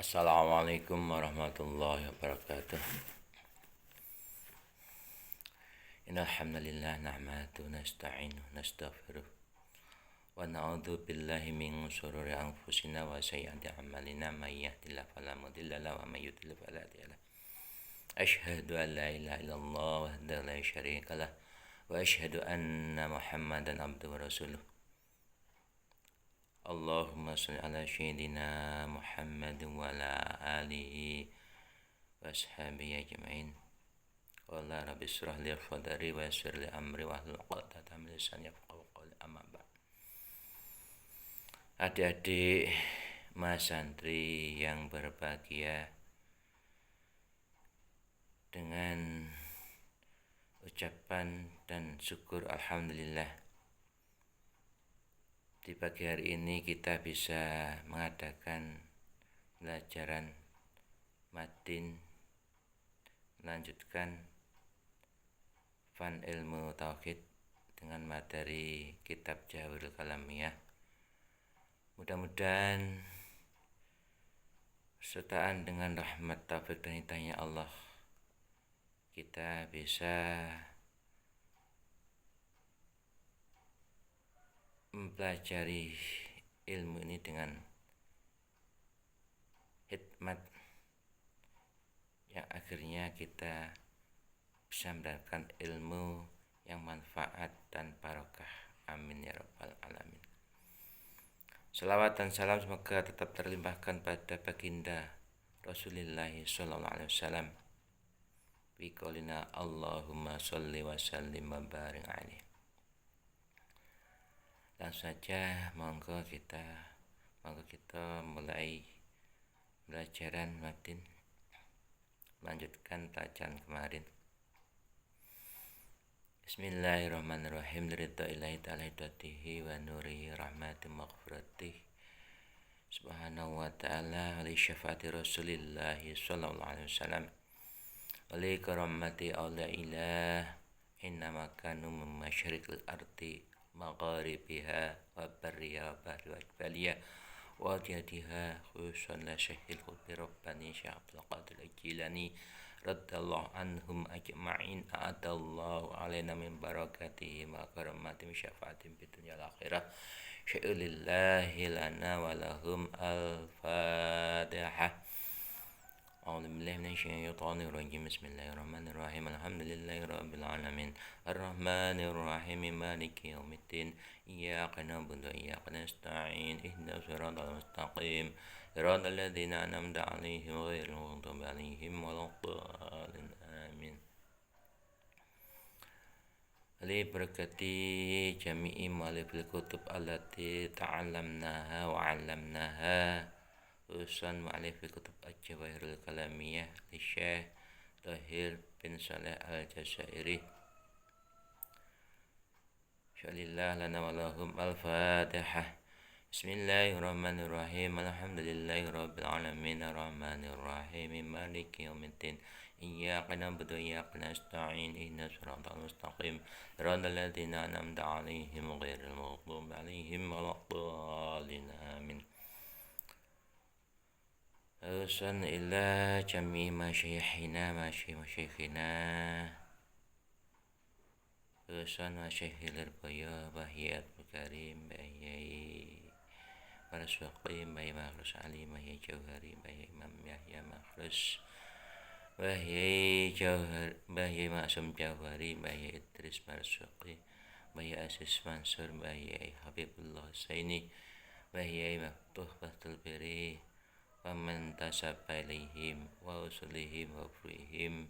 Assalamualaikum warahmatullahi wabarakatuh. Innal hamdalillah nahmaduhu nasta'inuhu nastaghfiruh wa na'udzu billahi min shururi anfusina wa sayyiati a'malina may yahdihillahu fala mudilla lahu wa may yudlil fala hadiya lahu. Asyhadu an la ilaha illallah wahdahu la syarika lah wa asyhadu anna Muhammadan abduhu wa rasuluh. Allahumma shalli ala sayyidina Muhammadin wa ala alihi wa ashabihi ajma'in. Qala rabbi shrah li sadri wa yassir li amri wa hlul 'uqdatam min lisani yafqahu qawli, amma ba'd. Adik-adik mas santri yang berbahagia, dengan ucapan dan syukur alhamdulillah, di pagi hari ini kita bisa mengadakan pelajaran matin, melanjutkan fan ilmu tauhid dengan materi kitab Jawahirul Kalamiyah. Mudah-mudahan sertaan dengan rahmat taufik dan hidayahnya Allah, kita bisa mempelajari ilmu ini dengan hikmat yang akhirnya kita bisa mendapatkan ilmu yang manfaat dan barokah. Amin ya rabbal alamin. Salawat dan salam semoga tetap terlimpahkan pada baginda Rasulullah sallallahu alaihi wasallam. Biqaulina Allahumma sholli wa sallim wa barik alaihi. Langsung saja monggo kita mulai pelajaran matin, melanjutkan pelajaran kemarin. Bismillahirrahmanirrahim. Ridha'illahi ta'ala hidayatihi wa nurihi rahmati maghfiratih subhanahu wa ta'ala li syafaati rasulillahi sallallahu alaihi wasallam wa li karamati awla ilah innama kanu min masyariqil ardi magharibiha wa barriha wa bahri wa jbaliha wa jadiha khususan la syahil khutbi rabbani Syekh Abdul Qadir Al-Jilani radallahu anhum ajma'in. A'adallahu alaina min barakatihi ma karamatim syafaatim fid dunya wal akhirah. Syai'ulillahi lana wa lahum al-fatihah. A'udzu billahi minasyaitonir rajim. Bismillahirrahmanirrahim. Alhamdulillahi rabbil alamin. Arrahmanir rahim. Maliki yaumiddin. Iyyaka na'budu wa iyyaka nasta'in. Ihdinas siratal mustaqim. Siratal ladzina an'amta 'alaihim ghairil maghdubi 'alaihim waladdallin. Amin. Li barakati jami'i mu'allifil kutub allati ta'allamnaha wa 'allamnaha. Urusan mu'allifil kutub Jawahirul Kalamiyah li Syekh Tahir bin Saleh Al-Jazairi. Syalillah lana wa lahum al-fatihah. Bismillahirrahmanirrahim. Alhamdulillahi rabbil alamin. Arrahmanir rahim. Maliki yaumiddin. Iyyaka na'budu wa iyyaka nasta'in. Ihdinas siratal mustaqim. Siratal ladzina an'amta 'alaihim ghairil maghdubi 'alaihim waladdallin. Amin. Urusan ila jami masyayikhina masyayikhina. Urusan masyayikhil baya bahiyat bukarim bahiyai Marzuqi bahiyai Makhlus Ali bahiyai Jauhari bahiyai Imam Yahya Makhlus bahiyai Jauhar bahiyai Maksum Jauhari bahiyai Idris Marzuqi bahiyai Aziz Mansur bahiyai Habibullah Husaini bahiyai Maftuh Batul Biri wa man tasabba ilaihim wa usulihim wa fuihim.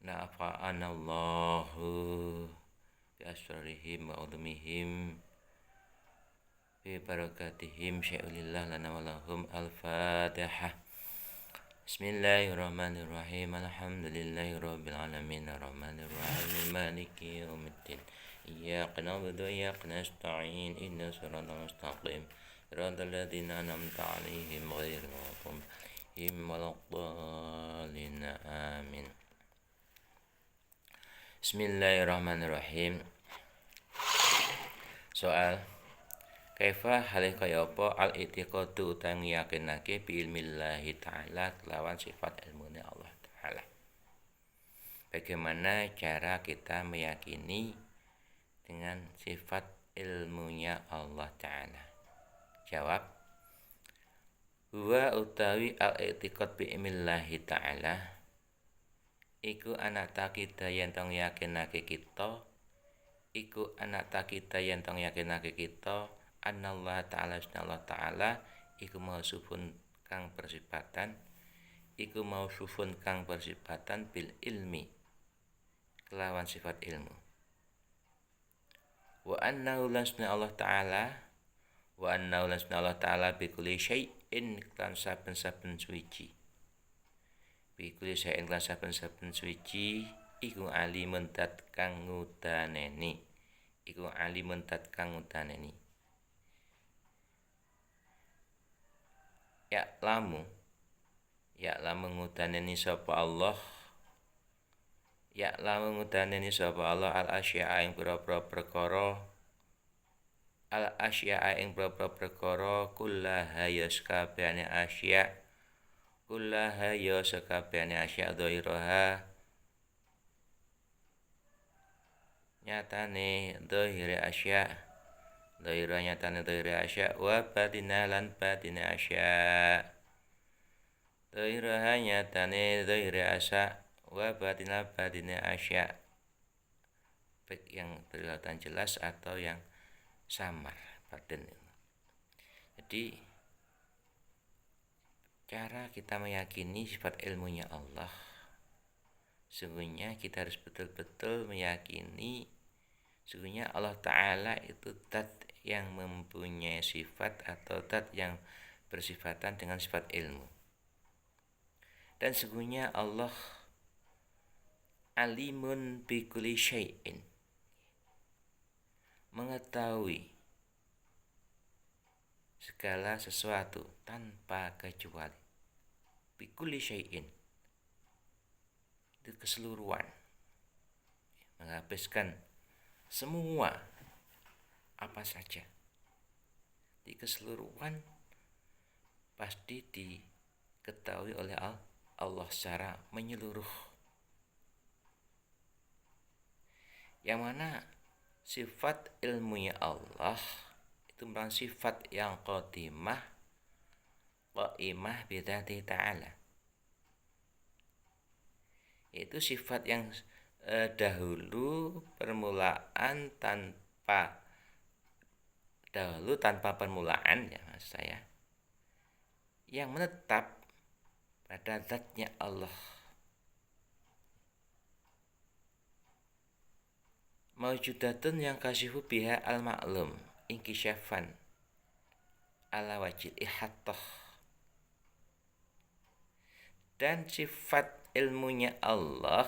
Nafa'anallahu bi asrarihim wa ulumihim bi barakatihim. Syai'ulillah lana wa lahum al-fatihah. Bismillahirrahmanirrahim. Alhamdulillahi rabbil alamin. Arrahmanir rahim. Maliki yaumiddin. Iyyaka na'budu wa iyyaka nasta'in. Ihdinas siratal mustaqim. Siratal ladzina an'amta 'alaihim ghairil maghdubi 'alaihim waladdallin. Amin. Bismillahirrahmanirrahim. Soal, Kaifa halih kaya apa al i'tiqadu utang yakinake bi ilmillahi ta'ala kelawan sifat ilmune Allah Ta'ala. Bagaimana cara kita meyakini dengan sifat ilmunya Allah Ta'ala? Jawab, huwa utawi al-i'tiqad bi ilmillahi ta'ala iku anak kita yen tong yakinake kita, iku anak kita yen tong yakinake kita Allah Ta'ala Allah Ta'ala iku mausufun kang bersifatan bil ilmi kelawan sifat ilmu. Wa annahu lasna Allah Ta'ala bi kulli syai'in lan saben-saben suci. Bi kulli syai'in lan saben-saben suci iku alimun tat kang ngudaneni. Ya lamu ngudaneni sapa Allah al asya'a ing pira-pira perkara kullaha ya sakabehane asya dhairaha nyatane dhahire asya wa batina lan batine asya dhahiraha nyatane dhahire asya wa batina batine asya, baik yang kelihatan jelas atau yang samar batin. Jadi cara kita meyakini sifat ilmunya Allah, sesungguhnya kita harus betul-betul meyakini sesungguhnya Allah Ta'ala itu zat yang mempunyai sifat atau zat yang bersifatan dengan sifat ilmu. Dan sesungguhnya Allah alimun bi kulli syai'in, mengetahui segala sesuatu tanpa kecuali. Bi kulli syai'in itu keseluruhan, menghabiskan semua apa saja. Di keseluruhan pasti diketahui oleh Allah secara menyeluruh. Yang mana sifat ilmunya Allah itu merupakan sifat yang qaimah bidzati ta'ala. Itu sifat yang dahulu tanpa permulaan ya maksud saya, yang menetap pada zatnya Allah. Maujudatun yang kasihu biha al-ma'lum inkisyafan ala wajil ihattah. Dan sifat ilmunya Allah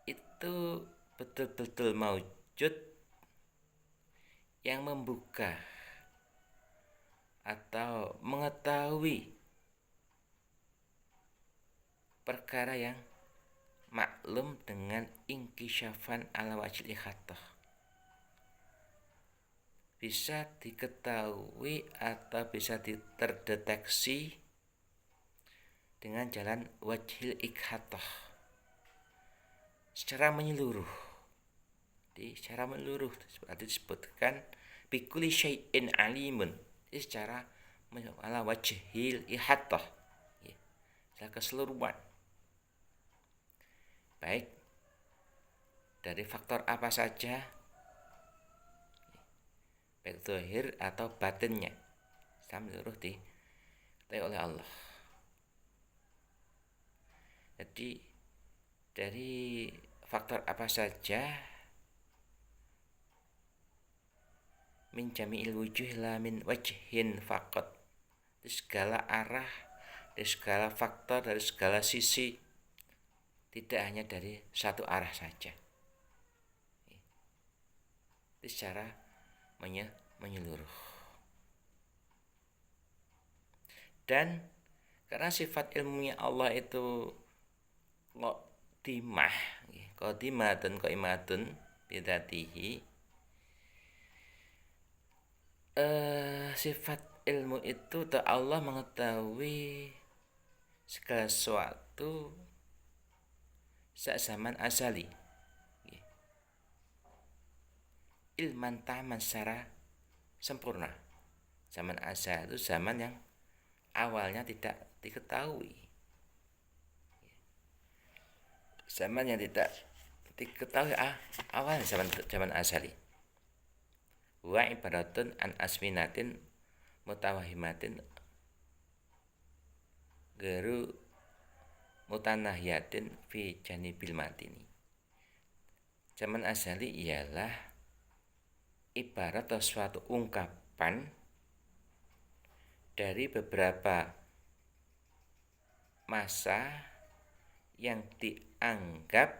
itu betul-betul maujud yang membuka atau mengetahui perkara yang maklum dengan inkisyafan ala wajil ihattah, bisa diketahui atau bisa terdeteksi dengan jalan wajil ihattah secara menyeluruh. Jadi secara menyeluruh seperti disebutkan bikulli syai'in alimun, secara ala wajil ihattah ya, secara keseluruhan. Baik dari faktor apa saja, baik zahir atau batinnya, sama menyeluruh diketahui oleh Allah. Jadi dari faktor apa saja, min jami'il wujuh la min wajhin faqat, dari segala arah, dari segala faktor, dari segala sisi, tidak hanya dari satu arah saja. Itu secara menyeluruh. Dan karena sifat ilmunya Allah itu qadimatun qaimatun bidzatihi, Sifat ilmu itu Allah mengetahui segala sesuatu sak zaman azali. Ilman taman secara sempurna. Zaman azal itu zaman yang awalnya tidak diketahui. Zaman yang tidak diketahui awalnya zaman azali. Wa ibaratun an asminatin mutawahimatin geru mutanahiyatin fi janibil matini. Zaman azali ialah ibarat suatu ungkapan dari beberapa masa yang dianggap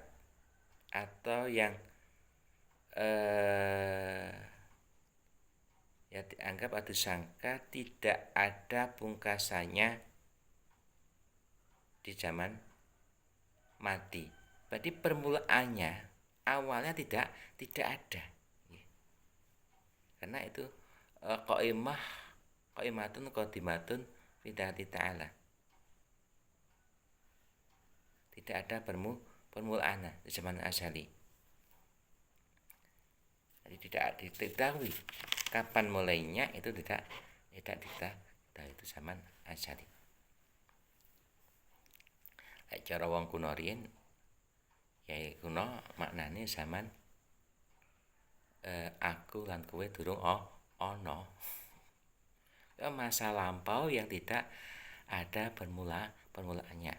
atau yang dianggap atau disangka tidak ada pungkasannya di zaman mati. Berarti permulaannya awalnya tidak ada. Karena itu qaimatun qadimatun bidati ta'ala. Tidak ada permulaan di zaman azali. Jadi tidak diketahui kapan mulainya, itu tidak diketahui, itu zaman azali. Cara wong kuno riyen yai kuno maknane zaman aku lan kowe durung ana. Masa lampau yang tidak ada permulaannya.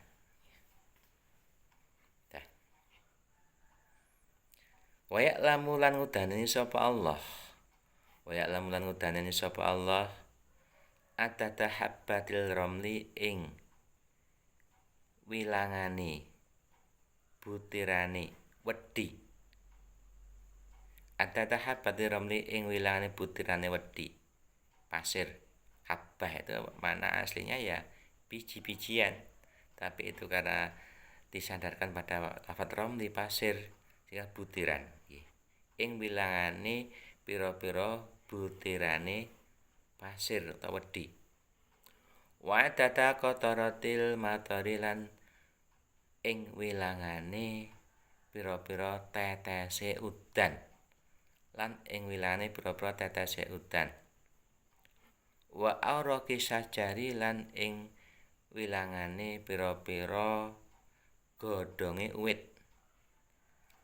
Wa ya'lamu lan ngudanani sapa Allah. Wa ya'lamu lan ngudanani sapa Allah atata habbatil ramli ing wilangane butirane wedhi. Atata habbatil ramli ing wilangane butirane wedhi. Pasir. Habbah itu mana aslinya ya biji-bijian, tapi itu karena disandarkan pada lafaz ramli pasir sehingga butiran. Ing wilangane pira-pira butirane pasir atau wedhi. Wa tata qataratil matari lan ing wilangane pira-pira tetese udan. Lan ing wilangane pira-pira tetese udan. Wa auraqi sajari lan ing wilangane pira-pira godhonge uwit.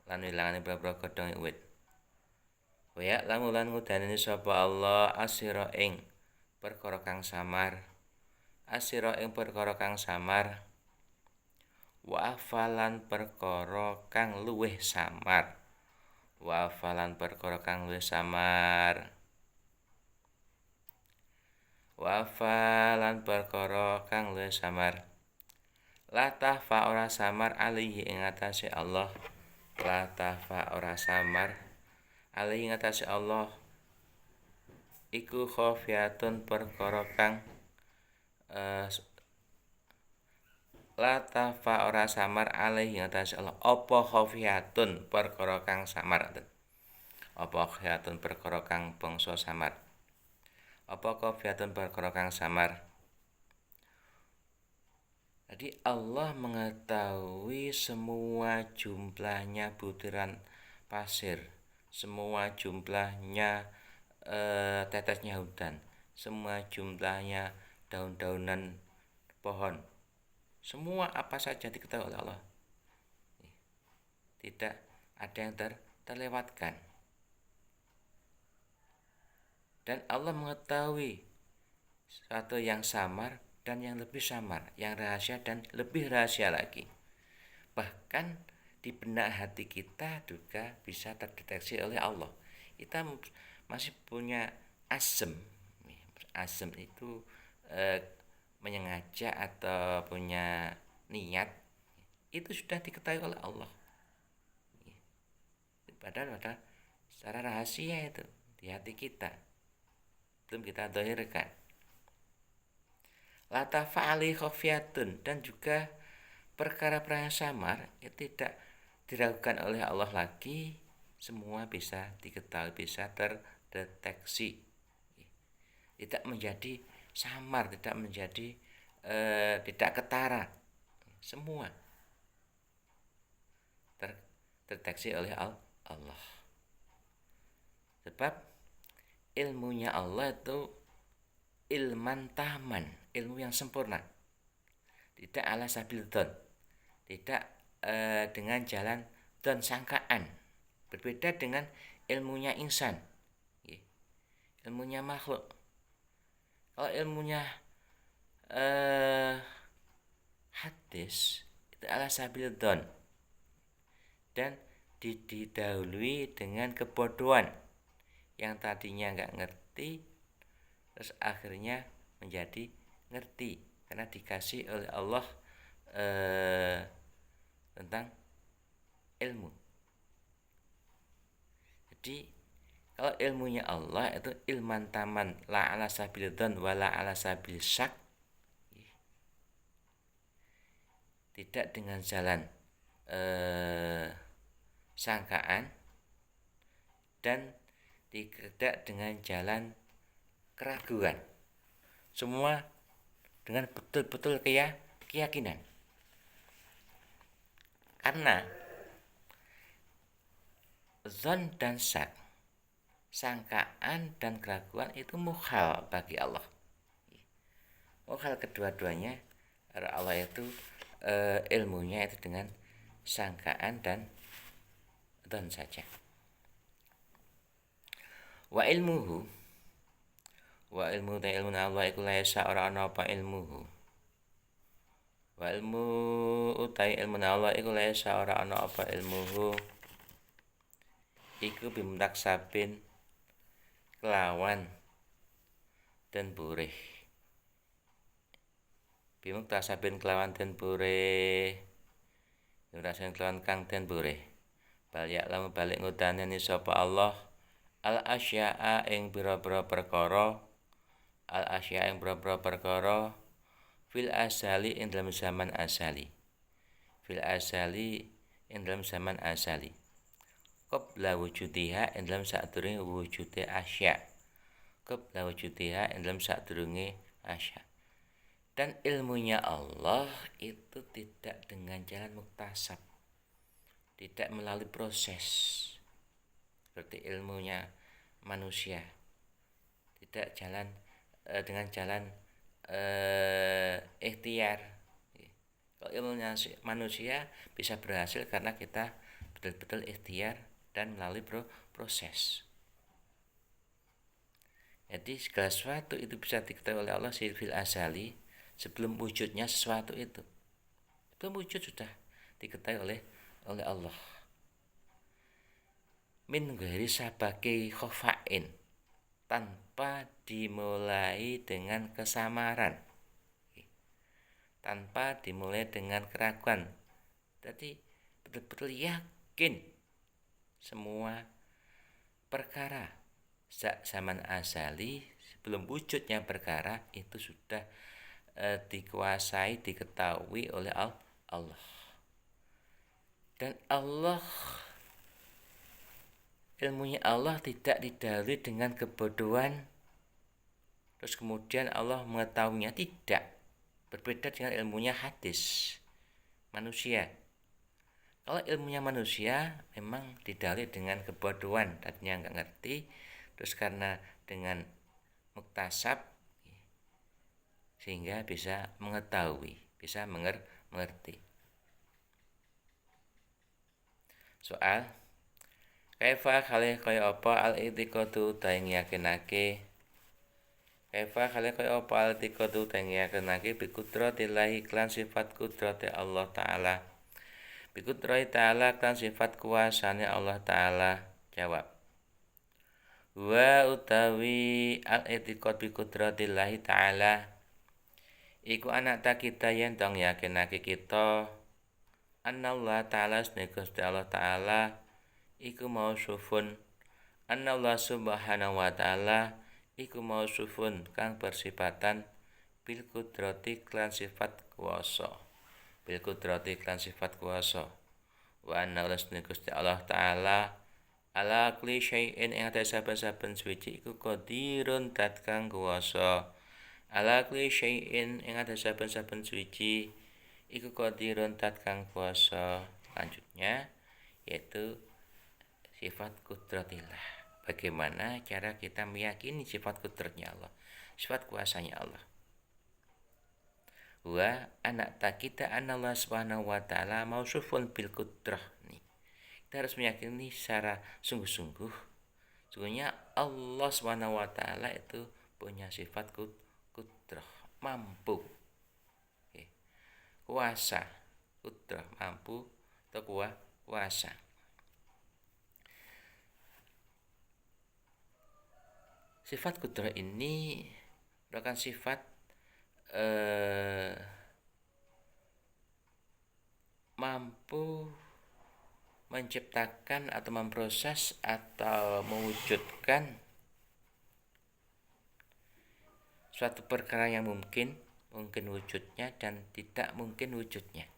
Lan wilangane pira-pira godhonge uwit. Wa ya'lamu lan ngudanani sapa Allah asira ing perkara kang samar. Asira ing perkara kang samar. Wa afalan perkara kang luwih samar. Wa afalan perkara kang luwih samar. Wa afalan perkara kang luwih samar. La tahfa ora samar alihi ing atase Allah. La tahfa ora samar alihi ing atase Allah. Iku khafiyatun perkara kang la tahfa ora samar alihi ing atase Allah. Apa khafiyatun perkara kang samar. Apa khafiyatun perkara kang bangsa samar. Apa khafiyatun perkara kang samar. Jadi Allah mengetahui semua jumlahnya butiran pasir, semua jumlahnya tetesnya hujan, semua jumlahnya daun-daunan pohon, semua apa saja diketahui oleh Allah. Tidak ada yang terlewatkan. Dan Allah mengetahui sesuatu yang samar dan yang lebih samar, yang rahasia dan lebih rahasia lagi. Bahkan di benak hati kita juga bisa terdeteksi oleh Allah. Kita masih punya azam. Azam itu menyengaja atau punya niat, itu sudah diketahui oleh Allah. Padahal secara rahasia itu di hati kita, belum kita zahirkan. La tafa'ali khafiyatun, dan juga perkara-perkara samar itu tidak diragukan oleh Allah lagi, semua bisa diketahui, bisa terdeteksi. tidak menjadi samar, tidak menjadi tidak ketara. Semua terdeteksi oleh Allah. Sebab ilmunya Allah itu ilman taman, ilmu yang sempurna. Tidak ala sabil don, tidak dengan jalan don sangkaan. Berbeda dengan ilmunya insan, ilmunya makhluk. Kalau ilmunya hadis itu ala sabil don dan didahului dengan kebodohan. Yang tadinya nggak ngerti terus akhirnya menjadi ngerti karena dikasih oleh Allah tentang ilmu. Jadi kalau ilmunya Allah itu ilman taman, la ala sabil dzan wa la ala sabil syak, tidak dengan jalan sangkaan dan tidak dengan jalan keraguan. Semua dengan betul-betul keyakinan. Karena zon dan syak, sangkaan dan keraguan itu mukhal bagi Allah. Mukhal kedua-duanya. Allah itu ilmunya itu dengan sangkaan dan zon saja. Wa ilmu ta ilmu Allah iku laisa ora ana apa ilmuhu. Wa ilmu utai ilmu Allah iku laisa ora ana apa ilmuhu. Iku bimtak sabin kelawan dan burih. Bimtak sabin kelawan dan burih. Ngerasain kelawan kang dan burih. Bal ya lamu balik ngudanani sapa Allah al asya'a ing pira-pira perkara fil asali ing dalam zaman asali qabla wujudiha ing dalam sadurunge wujude asya dan ilmunya Allah itu tidak dengan jalan muktasab, tidak melalui proses seperti ilmunya manusia, tidak jalan dengan jalan ikhtiar. Kalau ilmunya manusia bisa berhasil karena kita betul-betul ikhtiar dan melalui proses. Jadi segala sesuatu itu bisa diketahui oleh Allah fil asali sebelum wujudnya sesuatu itu. Sebelum wujud sudah diketahui oleh Allah. Min ghairi sabaki khofa'in, tanpa dimulai dengan kesamaran, tanpa dimulai dengan keraguan. Jadi betul-betul yakin semua perkara zaman asali sebelum wujudnya perkara itu sudah dikuasai, diketahui oleh Allah. Dan Allah, ilmunya Allah tidak didahului dengan kebodohan terus kemudian Allah mengetahuinya, tidak. Berbeda dengan ilmunya hadis manusia. Kalau ilmunya manusia memang didahului dengan kebodohan, tadinya nggak ngerti terus karena dengan muktasab sehingga bisa mengetahui, bisa mengerti. Soal kaifa khalih kaya apa al-i'tiqadu ta yakinake. Kaifa khalih kaya apa al-i'tiqadu ta yakinake bi qudratillahi klan sifat qudrati Allah taala. Bi qudrati taala klan sifat kuasane Allah taala. Jawab. Wa utawi al-i'tiqad bi qudratillahi taala iku anak ta kita yen tong yakinake kita anallah taala Gusti Allah taala iku mausufun, Allah subhanahu wa ta'ala iku mausufun kang bersifatan bil qudrati klan sifat kuwasa, wa anna Gusti Allah ta'ala Ala kulli syai'in ing atase saben-saben suci iku qadirun dat kang kuwasa. Ala kulli syai'in ing atase saben-saben suci iku qadirun dat kang kuwasa. Lanjutnya yaitu sifat kudratillah. Bagaimana cara kita meyakini sifat kudratnya Allah, sifat kuasanya Allah. Wa anak tak kita anallah subhanahu wa ta'ala mausufun bil kudrah nih. Kita harus meyakini secara sungguh-sungguh sungguhnya Allah subhanahu wa ta'ala itu punya sifat kudrah, mampu, kuasa. Kudrah mampu atau kuasa. Sifat kudrah ini merupakan sifat mampu menciptakan atau memproses atau mewujudkan suatu perkara yang mungkin wujudnya dan tidak mungkin wujudnya.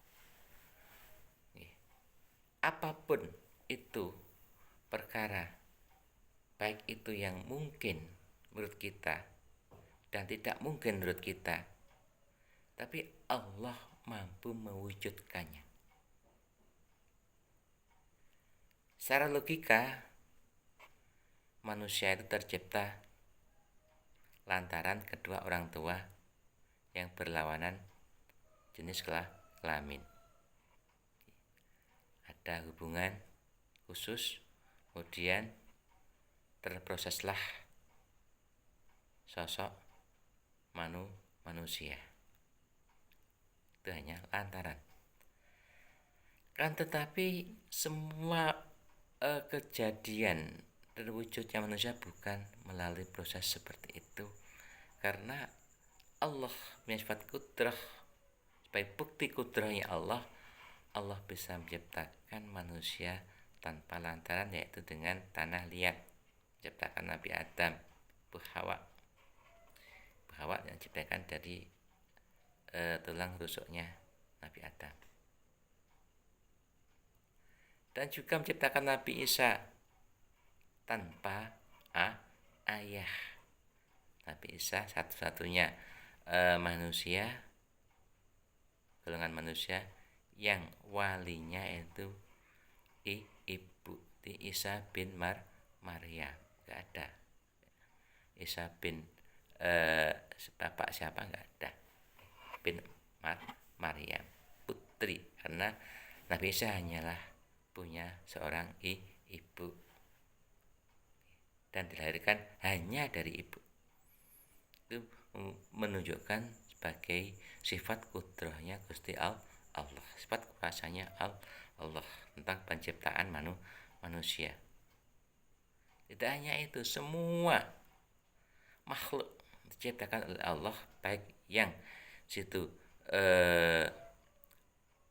Apapun itu perkara, baik itu yang mungkin menurut kita dan tidak mungkin menurut kita, tapi Allah mampu mewujudkannya. Secara logika, manusia itu tercipta lantaran kedua orang tua yang berlawanan jenis kelamin. Ada hubungan khusus, kemudian terproseslah sosok manusia. Itu hanya lantaran. Kan tetapi semua kejadian terwujudnya manusia bukan melalui proses seperti itu, karena Allah punya sifat kudrah. Sebagai bukti kudrahnya Allah bisa menciptakan manusia tanpa lantaran, yaitu dengan tanah liat. Menciptakan Nabi Adam, Bu Hawa yang diciptakan dari tulang rusuknya Nabi Adam. Dan juga menciptakan Nabi Isa tanpa ayah. Nabi Isa satu-satunya manusia, golongan manusia yang walinya itu ibu, di Isa bin Maryam. Gak ada Isa bin bapak siapa, gak ada. Bin Maryam, putri, karena Nabi Isa hanyalah punya seorang ibu dan dilahirkan hanya dari ibu. Itu menunjukkan sebagai sifat kudrahnya Gusti Allah, sifat kuasanya Allah tentang penciptaan manusia. Tidak hanya itu, semua makhluk diciptakan oleh Allah, baik yang situ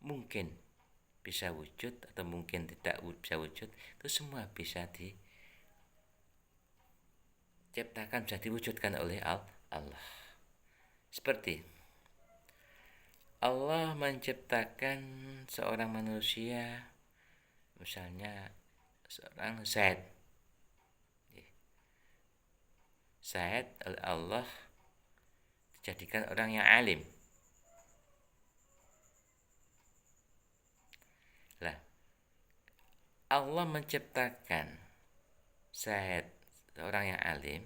mungkin bisa wujud atau mungkin tidak bisa wujud, itu semua bisa diciptakan, bisa diwujudkan oleh Allah. Seperti Allah menciptakan seorang manusia, misalnya seorang Zaid oleh Allah dijadikan orang yang alim. Lah, Allah menciptakan Zaid seorang yang alim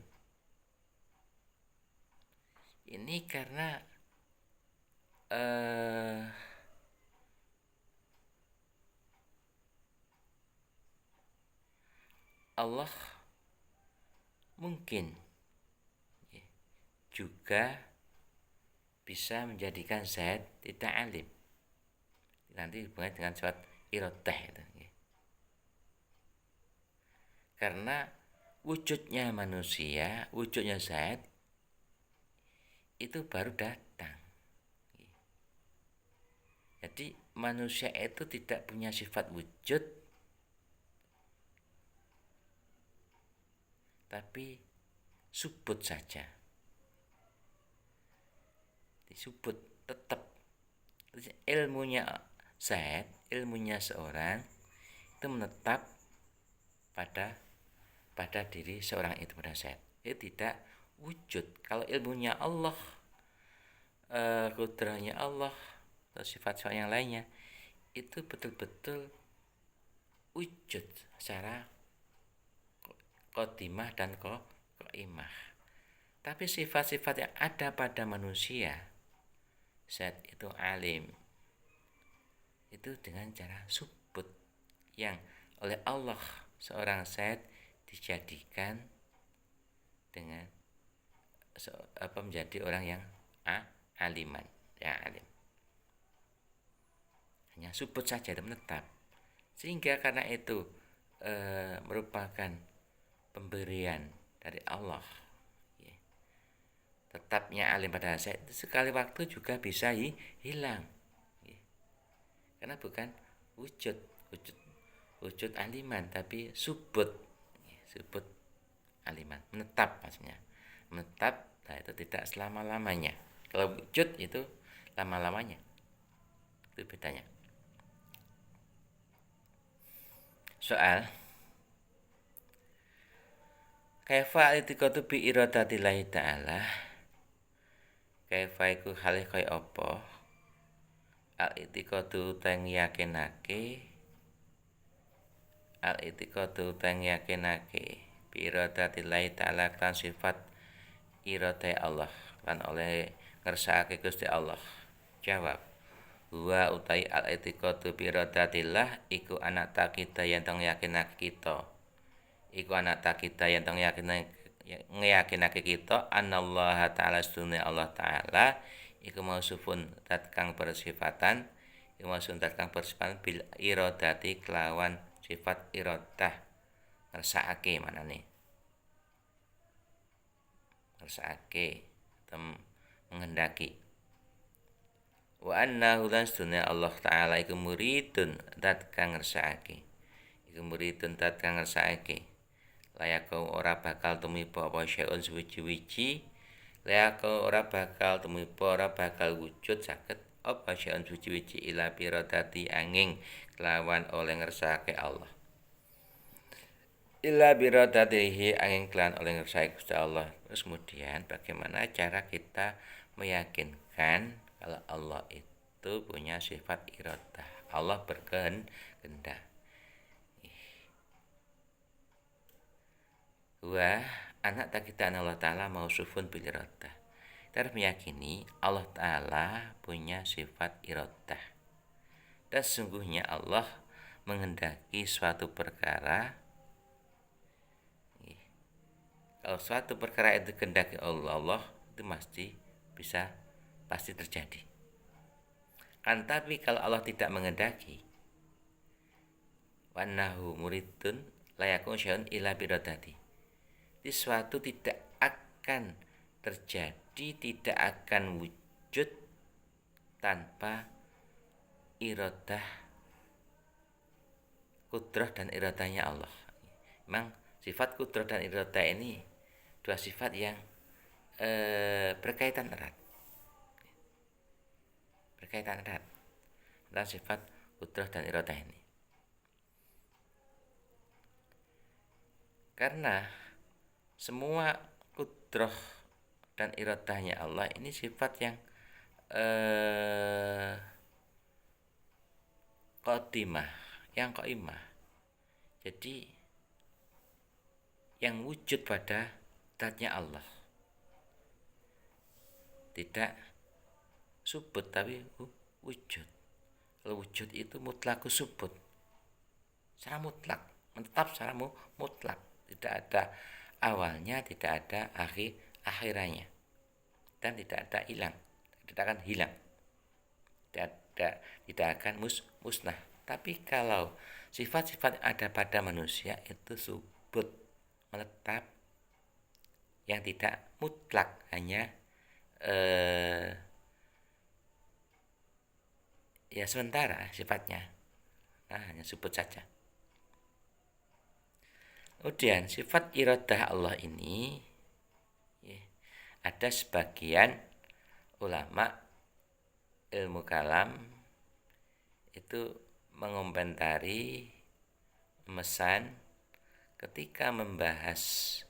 ini karena Allah mungkin juga bisa menjadikan Zaid tidak alim. Nanti hubungannya dengan suatu irodah itu. Karena wujudnya manusia, wujudnya Zaid itu baru datang. Jadi manusia itu tidak punya sifat wujud, tapi subut saja. Disubut tetap. Ilmunya Zaid, ilmunya seorang itu menetap pada diri seorang itu, pada zat. Itu tidak wujud. Kalau ilmunya Allah, kudrahnya Allah, atau sifat-sifat yang lainnya, itu betul-betul wujud secara qadimah dan qaimah. Tapi sifat-sifat yang ada pada manusia, zat itu alim, itu dengan cara subut, yang oleh Allah seorang zat dijadikan dengan menjadi orang yang aliman, yang alim. Hanya subut saja, itu menetap. Sehingga karena itu merupakan pemberian dari Allah. Tetapnya alim pada zat itu sekali waktu juga bisa hilang. Karena bukan wujud aliman, tapi subut aliman, menetap maksudnya. Menetap, nah itu tidak selama-lamanya. Kalau wujud itu lama-lamanya. Itu bedanya. Soal kaifa al-i'tiqadu bi iradatillahi ta'ala, kaifa iku hale kaya apa al-i'tiqadu teng yakinake, al-i'tiqadu teng yakinake bi iradatillahi ta'ala kan sifat iradah Allah, kan oleh ngersakake Gusti Allah. Jawab, wa utai al-i'tiqadu bi iradatillah iku anak kita yang teng yakinake kita. Iku anak kita yang teng yakinake kita anallaha ta'ala sunni Allah ta'ala iku mausufun dat kang bersifatan, iku mausufun dat kang bersifatan bil iradati kelawan sifat iradah, ngersakake manane. Ngersakake menghendaki. Wa annahu lan sunni Allah ta'ala iku muridun dat kang ngersakake. Iku muridun dat kang ngersakake. Layakau ora bakal tumiba apa syai'un suwiji-wiji, layakau ora bakal tumiba, ora bakal wujud saged apa syai'un suwiji-wiji ila biradati angin kelawan oleh ngersakake Allah. Illa biradatihi angin kelawan oleh ngersakake Gusti Allah. Terus kemudian bagaimana cara kita meyakinkan kalau Allah itu punya sifat iradah, Allah berkehendak. Wah, anak tak kita Allah Ta'ala mausufun bil iradah. Kita harus meyakini Allah Ta'ala punya sifat iradah. Dan sesungguhnya Allah menghendaki suatu perkara. Kalau suatu perkara itu kehendaki Allah itu pasti terjadi. Kan tapi kalau Allah tidak menghendaki, wannahu muridun layakun syai'un ila biradati. Sesuatu tidak akan terjadi, tidak akan wujud tanpa iradah, kudrah dan iradahnya Allah. Memang sifat kudrah dan iradah ini dua sifat yang berkaitan erat. Dan sifat kudrah dan iradah ini. Karena semua kudrah dan iradahnya Allah ini sifat yang qadimah, yang qaimah. Jadi yang wujud pada zatnya Allah, tidak subut tapi wujud. Kalau wujud itu mutlaku subut, secara mutlak, menetap secara mutlak, tidak ada awalnya, tidak ada akhirannya, dan tidak ada hilang, tidak akan hilang, tidak akan musnah. Tapi kalau sifat-sifat ada pada manusia itu subut, menetap, yang tidak mutlak, hanya ya sementara sifatnya, hanya subut saja. Kemudian sifat iradah Allah ini ada sebagian ulama ilmu kalam itu mengomentari, memesan ketika membahas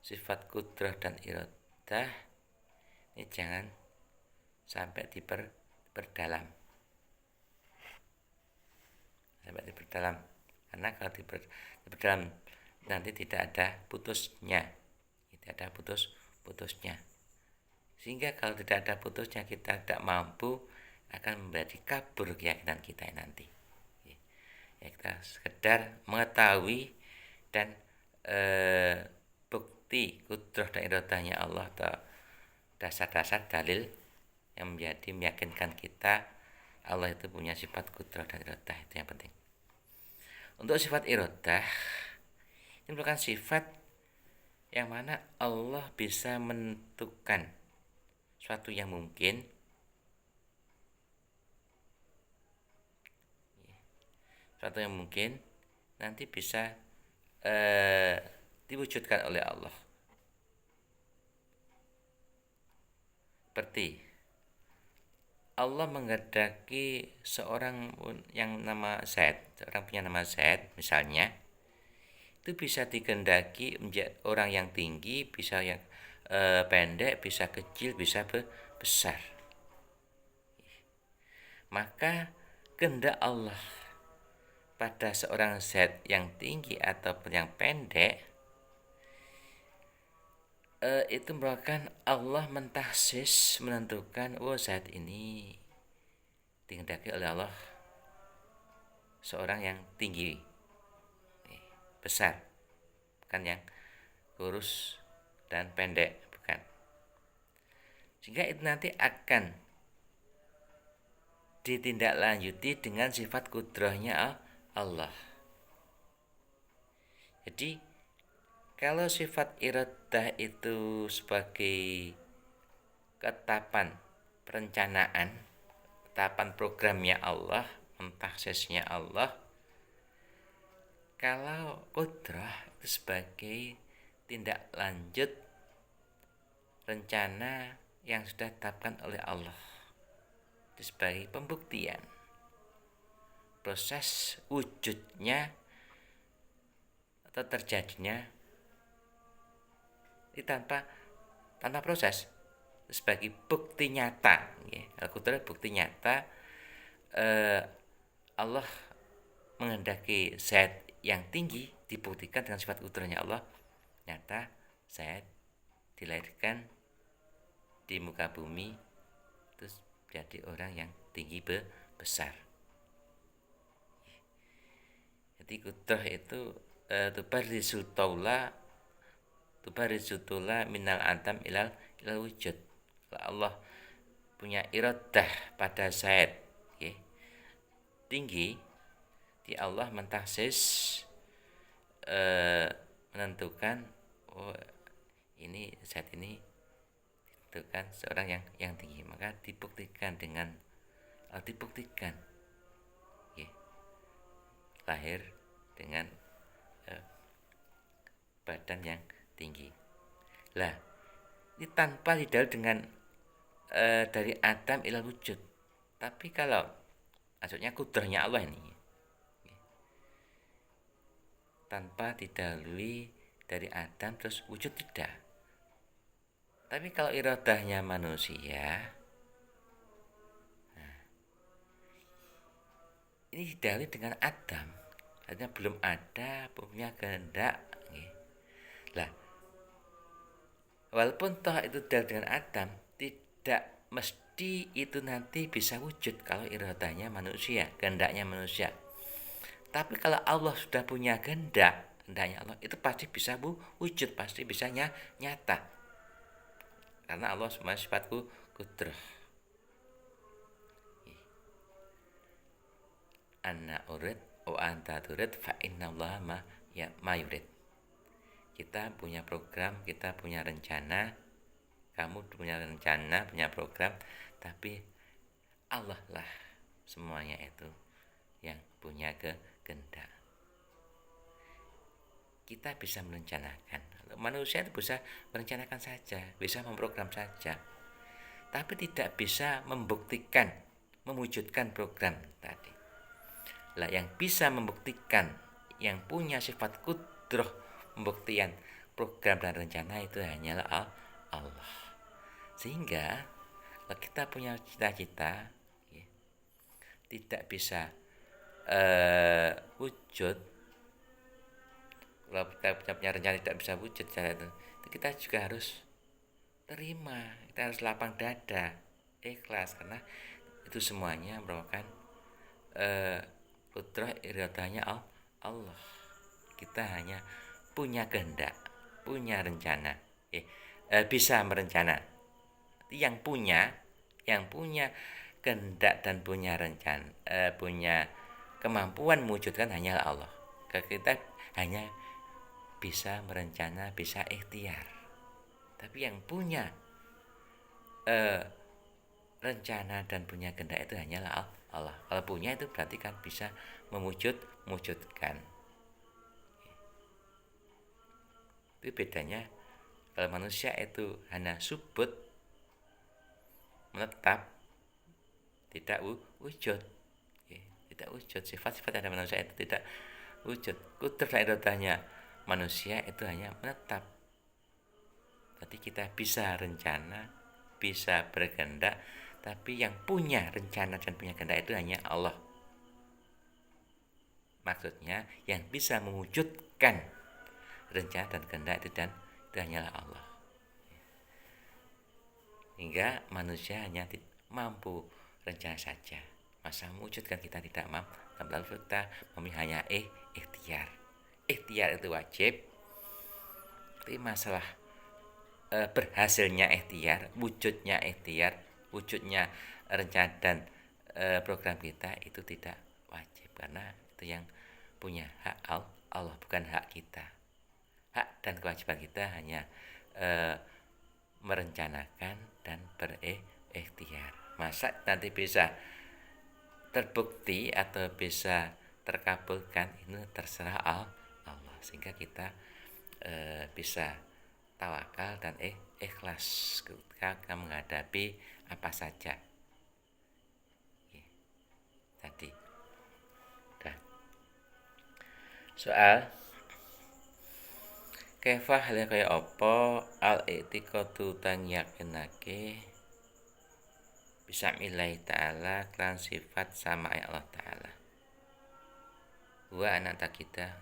sifat kudrah dan iradah ini jangan sampai diperdalam. Karena kalau diperdalam nanti tidak ada putusnya. Sehingga kalau tidak ada putusnya kita tidak mampu akan menjadi kabur keyakinan kita nanti. Ya, kita sekedar mengetahui dan bukti kudrah dan iradahnya Allah atau dasar-dasar dalil yang menjadi meyakinkan kita Allah itu punya sifat kudrah dan iradah, itu yang penting. Untuk sifat iradah ini merupakan sifat yang mana Allah bisa menentukan suatu yang mungkin nanti bisa diwujudkan oleh Allah. Seperti Allah menghendaki seorang yang nama Zaid, seorang punya nama Zaid misalnya, itu bisa dikehendaki menjadi orang yang tinggi, bisa yang pendek, bisa kecil, bisa besar. Maka kehendak Allah pada seorang Zaid yang tinggi ataupun yang pendek itu merupakan Allah mentahsis, menentukan Zaid ini dikehendaki oleh Allah seorang yang tinggi, besar, bukan yang kurus dan pendek, bukan. Sehingga itu nanti akan ditindaklanjuti dengan sifat kudrahnya Allah. Jadi kalau sifat iradah itu sebagai ketetapan perencanaan, ketetapan programnya Allah, mentahsisnya Allah. Kalau kudrah itu sebagai tindak lanjut rencana yang sudah ditetapkan oleh Allah, itu sebagai pembuktian proses wujudnya atau terjadinya itu tanpa proses, sebagai bukti nyata. Al-Qudrah bukti nyata Allah menghendaki Zaid yang tinggi dibuktikan dengan sifat kudrahnya Allah. Nyata Zaid dilahirkan di muka bumi terus jadi orang yang tinggi besar. Jadi kudrah itu tubarizutullah minal adam ilal wujud. Allah punya iradah pada Zaid tinggi, di Allah mentahsis menentukan ini Zaid ini ditentukan seorang yang tinggi, maka dibuktikan lahir dengan badan yang tinggi. Lah, ini tanpa didalil dengan dari Adam ilal wujud. Tapi kalau maksudnya kudrahnya Allah ini tanpa didalui dari Adam terus wujud tidak. Tapi kalau iradahnya manusia, ini didalui dengan Adam. Artinya belum ada punya kehendak. Lah, walaupun toh itu didalui dengan Adam, tidak mesti itu nanti bisa wujud kalau iradahnya manusia, kehendaknya manusia. Tapi kalau Allah sudah punya kehendaknya Allah itu pasti bisa wujud, pasti bisa nyata. Karena Allah semua sifat kudrah. Anna urid wa anta turid fa innallaha ma yurid. Kita punya program, kita punya rencana, kamu punya rencana, punya program, tapi Allah lah semuanya itu yang punya kehendak. Kita bisa merencanakan. Manusia itu bisa merencanakan saja, bisa memprogram saja, tapi tidak bisa membuktikan, mewujudkan program tadi. Lah yang bisa membuktikan, yang punya sifat kudroh, pembuktian program dan rencana itu hanyalah Allah. Sehingga kalau kita punya cita-cita ya, tidak bisa wujud, kalau kita punya rencana tidak bisa wujud cara itu kita juga harus terima, kita harus lapang dada, ikhlas, karena itu semuanya merupakan kudrah iradahnya Allah. Kita hanya punya kehendak, punya rencana, bisa merencana. Yang punya kehendak dan punya rencana, punya kemampuan mewujudkan hanyalah Allah. Kita hanya bisa merencana, bisa ikhtiar. Tapi yang punya rencana dan punya kehendak itu hanyalah Allah. Kalau punya itu berarti kan bisa mewujudkan. Itu bedanya. Kalau manusia itu hanya subut, menetap, tidak wujud, tidak wujud. Sifat-sifat ada manusia itu tidak wujud. Kudrah iradahnya manusia itu hanya menetap. Berarti kita bisa rencana, bisa berkehendak, tapi yang punya rencana dan punya kehendak itu hanya Allah. Maksudnya yang bisa mewujudkan rencana dan kehendak itu hanyalah Allah. Hingga manusia hanya mampu rencana saja, masa mewujudkan kita tidak mampu. Lalu kita hanya ikhtiar. Ikhtiar itu wajib. Tapi masalah berhasilnya ikhtiar, wujudnya rencana dan program kita itu tidak wajib, karena itu yang punya hak Allah, bukan hak kita. Hak dan kewajiban kita hanya merencanakan dan berikhtiar. Masa nanti bisa terbukti atau bisa terkabulkan, ini terserah Allah. Sehingga kita bisa tawakal dan ikhlas ketika menghadapi apa saja. Tadi dah. Soal kaifa hal kaya apa al-i'tiqadu tang yakinake bismillah ta'ala klan sifat sama Allah ta'ala. Wa anak kita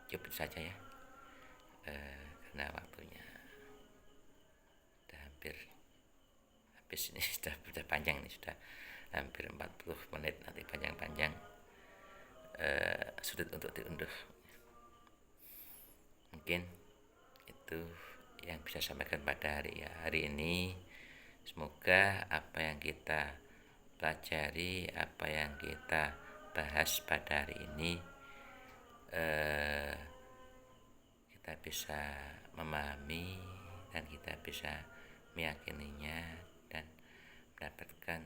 cukup saja ya, karena waktunya sudah hampir habis ini, sudah panjang ini, sudah hampir 40 menit, nanti panjang-panjang sulit untuk diunduh. Mungkin itu yang bisa sampaikan pada hari ini. Semoga apa yang kita pelajari, apa yang kita bahas pada hari ini kita bisa memahami dan kita bisa meyakininya dan mendapatkan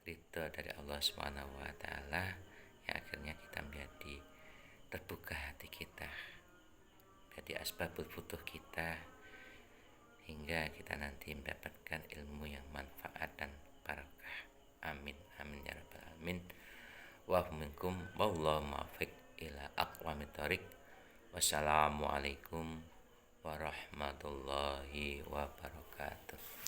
ridho dari Allah Subhanahu wa taala, yang akhirnya kita menjadi terbuka hati kita, jadi asbabul futuh kita, hingga kita nanti mendapatkan ilmu yang manfaat dan barakah. Amin amin ya rabbal alamin. Wa minkum wallahu muwaffiq ila aqwamit thoriq. Wassalamualaikum warahmatullahi wabarakatuh.